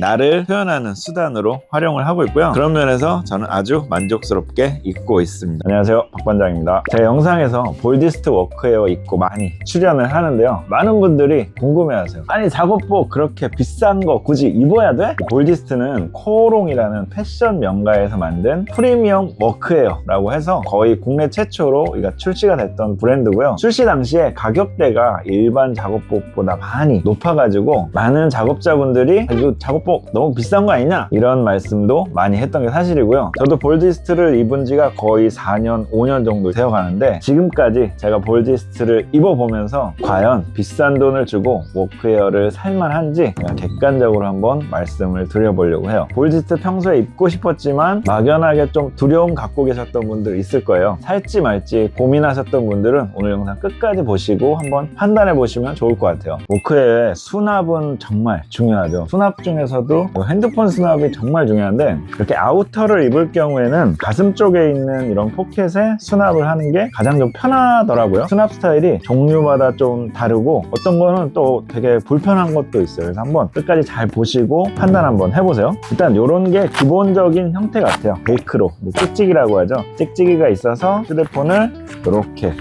나를 표현하는 수단으로 활용을 하고 있고요. 그런 면에서 저는 아주 만족스럽게 입고 있습니다. 안녕하세요, 박반장입니다. 제 영상에서 볼디스트 워크웨어 입고 많이 출연을 하는데요, 많은 분들이 궁금해하세요. 아니, 작업복 그렇게 비싼 거 굳이 입어야 돼? 볼디스트는 코오롱이라는 패션 명가에서 만든 프리미엄 워크웨어라고 해서 거의 국내 최초로 출시가 됐던 브랜드고요. 출시 당시에 가격대가 일반 작업복보다 많이 높아가지고 많은 작업자분들이 이거 작업복 너무 비싼 거 아니냐? 이런 말씀도 많이 했던 게 사실이고요. 저도 볼디스트를 입은 지가 거의 4년, 5년 정도 되어 가는데 지금까지 제가 볼디스트를 입어보면서 과연 비싼 돈을 주고 워크웨어를 살만한지 객관적으로 한번 말씀을 드려보려고 해요. 볼디스트 평소에 입고 싶었지만 막연하게 좀 두려움 갖고 계셨던 분들 있을 거예요. 살지 말지 고민하셨던 분들은 오늘 영상 끝까지 보시고 한번 판단해 보시면 좋을 것 같아요. 워크웨어의 수납은 정말 중요하죠. 수납 중에서도 핸드폰 수납이 정말 중요한데, 이렇게 아우터를 입을 경우에는 가슴 쪽에 있는 이런 포켓에 수납을 하는 게 가장 좀 편하더라고요. 수납 스타일이 종류마다 좀 다르고 어떤 거는 또 되게 불편한 것도 있어요. 그래서 한번 끝까지 잘 보시고 판단 한번 해보세요. 일단 이런 게 기본적인 형태 같아요. 벨크로, 찍찍이라고 하죠. 찍찍이가 있어서 휴대폰을 이렇게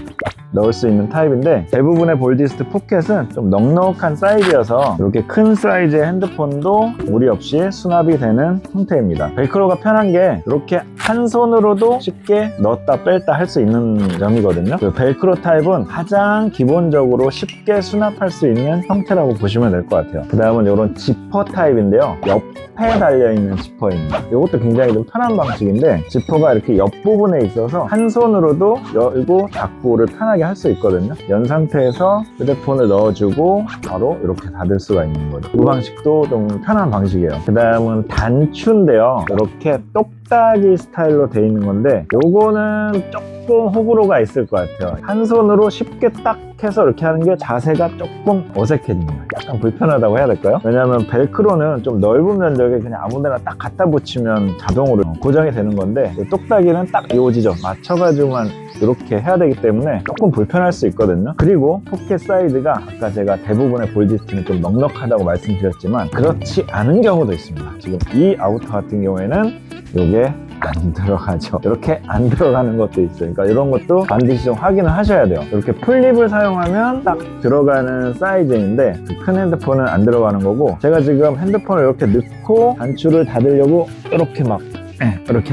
넣을 수 있는 타입인데, 대부분의 볼디스트 포켓은 좀 넉넉한 사이즈여서 이렇게 큰 사이즈의 핸드폰도 무리 없이 수납이 되는 형태입니다. 벨크로가 편한 게 이렇게 한 손으로도 쉽게 넣었다 뺐다 할 수 있는 점이거든요. 그 벨크로 타입은 가장 기본적으로 쉽게 수납할 수 있는 형태라고 보시면 될 것 같아요. 그 다음은 이런 지퍼 타입인데요, 옆에 달려있는 지퍼입니다. 이것도 굉장히 좀 편한 방식인데, 지퍼가 이렇게 옆부분에 있어서 한 손으로도 열고 닫고를 편하게 할 수 있거든요. 연 상태에서 휴대폰을 넣어주고 바로 이렇게 닫을 수가 있는 거죠. 이 방식도 좀 편한 방식이에요. 그 다음은 단추인데요, 이렇게 똑딱이 스타일로 돼 있는 건데, 요거는 조금 호불호가 있을 것 같아요. 한 손으로 쉽게 딱 해서 이렇게 하는 게 자세가 조금 어색해집니다. 약간 불편하다고 해야 될까요? 왜냐하면 벨크로는 좀 넓은 면적에 그냥 아무데나 딱 갖다 붙이면 자동으로 고정이 되는 건데, 똑딱이는 딱 이 지점 맞춰가지고만 이렇게 해야 되기 때문에 조금 불편할 수 있거든요. 그리고 포켓 사이즈가 아까 제가 대부분의 볼디스트는 좀 넉넉하다고 말씀드렸지만 그렇지 않은 경우도 있습니다. 지금 이 아우터 같은 경우에는 이게 안 들어가죠. 이렇게 안 들어가는 것도 있어요. 그러니까 이런 것도 반드시 좀 확인을 하셔야 돼요. 이렇게 플립을 사용하면 딱 들어가는 사이즈인데 큰 핸드폰은 안 들어가는 거고, 제가 지금 핸드폰을 이렇게 넣고 단추를 닫으려고 이렇게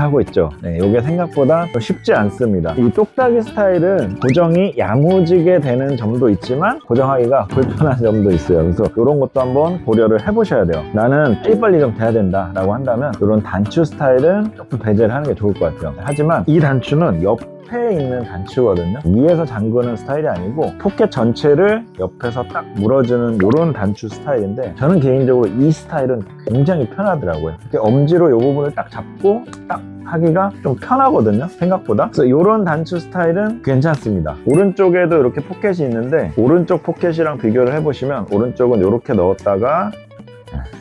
하고 있죠. 이게 생각보다 쉽지 않습니다. 이 똑딱이 스타일은 고정이 야무지게 되는 점도 있지만 고정하기가 불편한 점도 있어요. 그래서 이런 것도 한번 고려를 해보셔야 돼요. 나는 빨리빨리 좀 돼야 된다 라고 한다면 이런 단추 스타일은 조금 배제를 하는 게 좋을 것 같아요. 하지만 이 단추는 옆에 있는 단추거든요. 위에서 잠그는 스타일이 아니고 포켓 전체를 옆에서 딱 물어주는 이런 단추 스타일인데, 저는 개인적으로 이 스타일은 굉장히 편하더라고요. 이렇게 엄지로 이 부분을 딱 잡고 딱 하기가 좀 편하거든요, 생각보다. 그래서 이런 단추 스타일은 괜찮습니다. 오른쪽에도 이렇게 포켓이 있는데, 오른쪽 포켓이랑 비교를 해보시면 오른쪽은 이렇게 넣었다가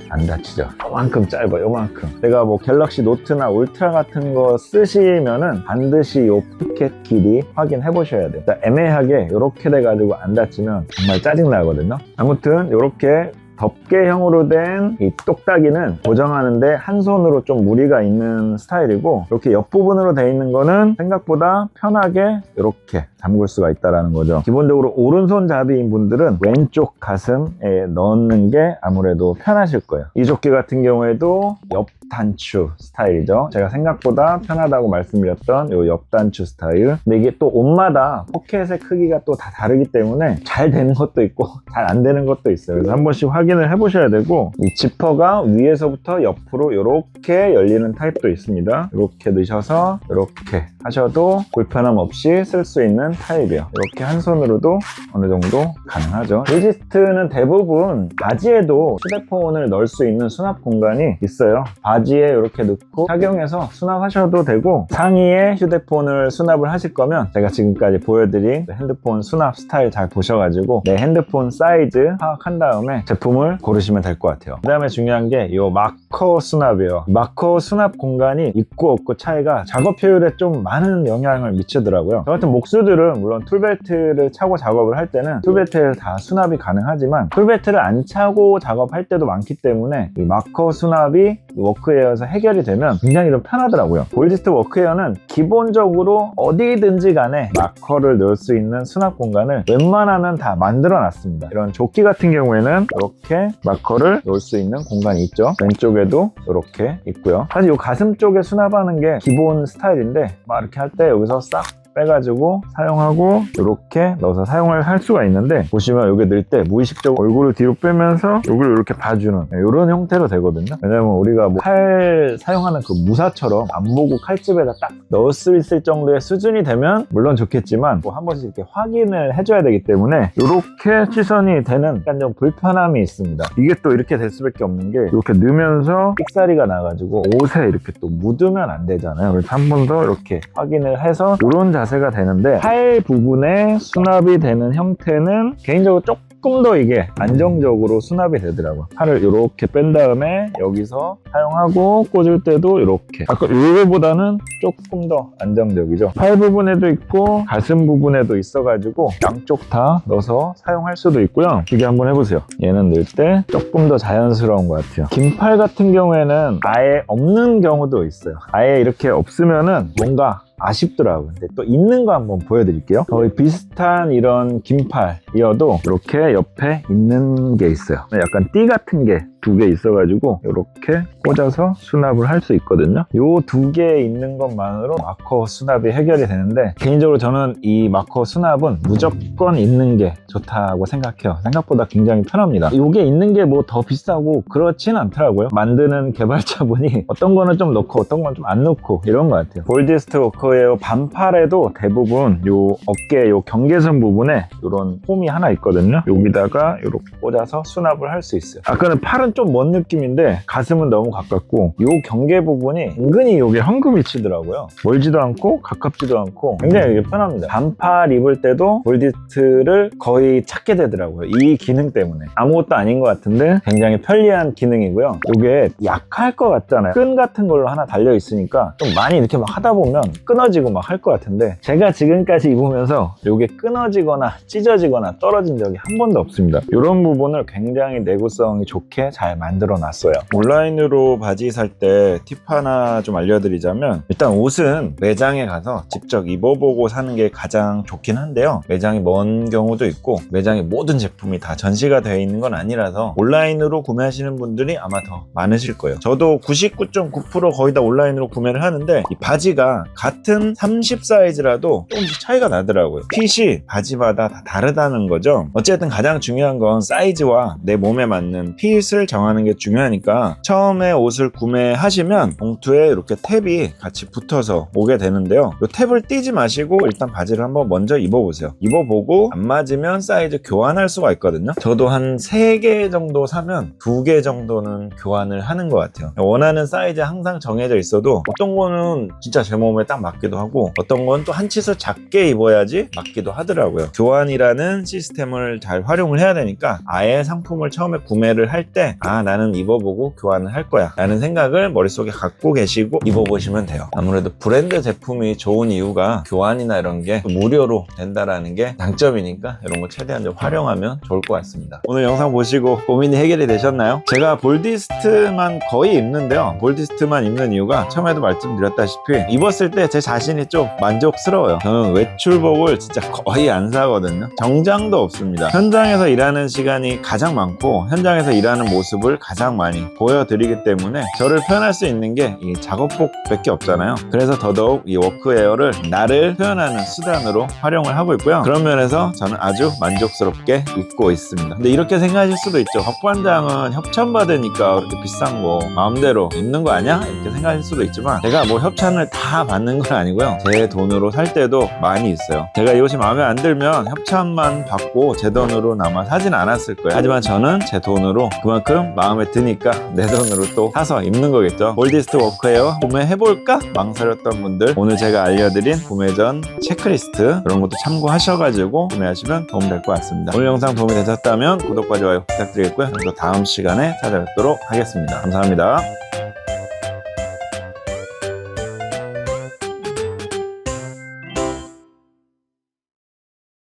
안 닫히죠. 요만큼 짧아요, 요만큼. 제가 뭐 갤럭시 노트나 울트라 같은 거 쓰시면은 반드시 이 포켓 길이 확인해 보셔야 돼요. 애매하게 이렇게 돼가지고 안 닫히면 정말 짜증나거든요. 아무튼 이렇게 덮개형으로 된 이 똑딱이는 고정하는데 한 손으로 좀 무리가 있는 스타일이고, 이렇게 옆부분으로 돼 있는 거는 생각보다 편하게 이렇게 잠글 수가 있다는 거죠. 기본적으로 오른손 잡이인 분들은 왼쪽 가슴에 넣는 게 아무래도 편하실 거예요. 이 조끼 같은 경우에도 옆 단추 스타일이죠. 제가 생각보다 편하다고 말씀드렸던 이 옆 단추 스타일. 근데 이게 또 옷마다 포켓의 크기가 또 다 다르기 때문에 잘 되는 것도 있고 잘 안 되는 것도 있어요. 그래서 한 번씩 확인을 해보셔야 되고, 이 지퍼가 위에서부터 옆으로 이렇게 열리는 타입도 있습니다. 이렇게 넣으셔서 이렇게 하셔도 불편함 없이 쓸 수 있는 타입이에요. 이렇게 한 손으로도 어느 정도 가능하죠. 볼디스트는 대부분 바지에도 휴대폰을 넣을 수 있는 수납 공간이 있어요. 바지에 이렇게 넣고 착용해서 수납하셔도 되고, 상의에 휴대폰을 수납을 하실 거면 제가 지금까지 보여드린 핸드폰 수납 스타일 잘 보셔가지고 내 핸드폰 사이즈 파악한 다음에 제품을 제품을 고르시면 될 것 같아요. 그 다음에 중요한 게 이 마커 수납이에요. 마커 수납 공간이 있고 없고 차이가 작업 효율에 좀 많은 영향을 미치더라고요. 저 같은 목수들은 물론 툴벨트를 차고 작업을 할 때는 툴벨트에 다 수납이 가능하지만 툴벨트를 안 차고 작업할 때도 많기 때문에 이 마커 수납이 워크웨어에서 해결이 되면 굉장히 좀 편하더라고요. 볼디스트 워크웨어는 기본적으로 어디든지 간에 마커를 넣을 수 있는 수납 공간을 웬만하면 다 만들어 놨습니다. 이런 조끼 같은 경우에는 이렇게 마커를 넣을 수 있는 공간이 있죠. 왼쪽에도 이렇게 있고요. 사실 이 가슴 쪽에 수납하는 게 기본 스타일인데 막 이렇게 할 때 여기서 싹 빼가지고 사용하고 이렇게 넣어서 사용을 할 수가 있는데, 보시면 여기 넣을 때 무의식적으로 얼굴을 뒤로 빼면서 여기를 이렇게 봐주는 이런 형태로 되거든요. 왜냐면 우리가 뭐 칼 사용하는 그 무사처럼 안 보고 칼집에다 딱 넣을 수 있을 정도의 수준이 되면 물론 좋겠지만 뭐 한 번씩 이렇게 확인을 해줘야 되기 때문에 이렇게 시선이 되는 약간 좀 불편함이 있습니다. 이게 또 이렇게 될 수밖에 없는 게 이렇게 넣으면서 삑사리가 나가지고 옷에 이렇게 또 묻으면 안 되잖아요. 그래서 한 번 더 이렇게 확인을 해서 이런 자세가 되는데, 팔 부분에 수납이 되는 형태는 개인적으로 조금 더 이게 안정적으로 수납이 되더라고요. 팔을 이렇게 뺀 다음에 여기서 사용하고 꽂을 때도 이렇게, 아까 이거보다는 조금 더 안정적이죠. 팔 부분에도 있고 가슴 부분에도 있어가지고 양쪽 다 넣어서 사용할 수도 있고요. 이게 한번 해보세요. 얘는 넣을 때 조금 더 자연스러운 것 같아요. 긴 팔 같은 경우에는 아예 없는 경우도 있어요. 아예 이렇게 없으면은 뭔가 아쉽더라고요. 근데 또 있는 거 한번 보여드릴게요. 거의 비슷한 이런 긴팔이어도 이렇게 옆에 있는 게 있어요. 약간 띠 같은 게 두 개 있어가지고 이렇게 꽂아서 수납을 할 수 있거든요. 요 두 개 있는 것만으로 마커 수납이 해결이 되는데, 개인적으로 저는 이 마커 수납은 무조건 있는 게 좋다고 생각해요. 생각보다 굉장히 편합니다. 요게 있는 게 뭐 더 비싸고 그렇진 않더라고요. 만드는 개발자분이 어떤 거는 좀 넣고 어떤 건 좀 안 넣고 이런 것 같아요. 볼디스트 워크웨어 반팔에도 대부분 요 어깨 요 경계선 부분에 이런 홈이 하나 있거든요. 여기다가 이렇게 꽂아서 수납을 할 수 있어요. 아까는 팔은 좀 먼 느낌인데 가슴은 너무 가깝고, 요 경계 부분이 은근히 요게 황금이 치더라고요. 멀지도 않고 가깝지도 않고 굉장히 이게 편합니다. 반팔 입을 때도 볼디스트를 거의 찾게 되더라고요. 이 기능 때문에. 아무것도 아닌 것 같은데 굉장히 편리한 기능이고요. 요게 약할 것 같잖아요. 끈 같은 걸로 하나 달려 있으니까 좀 많이 이렇게 막 하다 보면 끊어지고 막 할 것 같은데, 제가 지금까지 입으면서 요게 끊어지거나 찢어지거나 떨어진 적이 한 번도 없습니다. 이런 부분을 굉장히 내구성이 좋게 잘 만들어 놨어요. 온라인으로 바지 살 때 팁 하나 좀 알려드리자면, 일단 옷은 매장에 가서 직접 입어보고 사는 게 가장 좋긴 한데요. 매장이 먼 경우도 있고 매장에 모든 제품이 다 전시가 되어 있는 건 아니라서 온라인으로 구매하시는 분들이 아마 더 많으실 거예요. 저도 99.9% 거의 다 온라인으로 구매를 하는데, 이 바지가 같은 30 사이즈라도 조금씩 차이가 나더라고요. 핏이 바지마다 다 다르다는 거죠. 어쨌든 가장 중요한 건 사이즈와 내 몸에 맞는 핏을 정하는 게 중요하니까, 처음에 옷을 구매하시면 봉투에 이렇게 탭이 같이 붙어서 오게 되는데요. 이 탭을 띄지 마시고 일단 바지를 한번 먼저 입어보세요. 입어보고 안 맞으면 사이즈 교환할 수가 있거든요. 저도 한 3개 정도 사면 2개 정도는 교환을 하는 것 같아요. 원하는 사이즈 항상 정해져 있어도 어떤 거는 진짜 제 몸에 딱 맞기도 하고 어떤 건 또 한 치수 작게 입어야지 맞기도 하더라고요. 교환이라는 시스템을 잘 활용을 해야 되니까, 아예 상품을 처음에 구매를 할 때 나는 입어보고 교환을 할 거야 라는 생각을 머릿속에 갖고 계시고 입어보시면 돼요. 아무래도 브랜드 제품이 좋은 이유가 교환이나 이런 게 무료로 된다라는 게 장점이니까 이런 거 최대한 좀 활용하면 좋을 것 같습니다. 오늘 영상 보시고 고민이 해결이 되셨나요? 제가 볼디스트만 거의 입는데요. 볼디스트만 입는 이유가 처음에도 말씀드렸다시피 입었을 때 제 자신이 좀 만족스러워요. 저는 외출복을 진짜 거의 안 사거든요. 정장도 없습니다. 현장에서 일하는 시간이 가장 많고 현장에서 일하는 모습을 가장 많이 보여드리기 때문에 저를 표현할 수 있는 게 이 작업복밖에 없잖아요. 그래서 더더욱 이 워크웨어를 나를 표현하는 수단으로 활용을 하고 있고요. 그런 면에서 저는 아주 만족스럽게 입고 있습니다. 근데 이렇게 생각하실 수도 있죠. 박반장은 협찬받으니까 그렇게 비싼 거 마음대로 입는 거 아니야? 이렇게 생각하실 수도 있지만, 제가 뭐 협찬을 다 받는 건 아니고요. 제 돈으로 살 때도 많이 있어요. 제가 이 옷이 마음에 안 들면 협찬만 받고 제 돈으로 아마 사진 않았을 거예요. 하지만 저는 제 돈으로 그만큼 나름 마음에 드니까 내 돈으로 또 사서 입는 거겠죠. 볼디스트 워크웨어 구매해볼까? 망설였던 분들, 오늘 제가 알려드린 구매 전 체크리스트 그런 것도 참고하셔가지고 구매하시면 도움될 것 같습니다. 오늘 영상 도움이 되셨다면 구독과 좋아요 부탁드리겠고요. 또 다음 시간에 찾아뵙도록 하겠습니다. 감사합니다.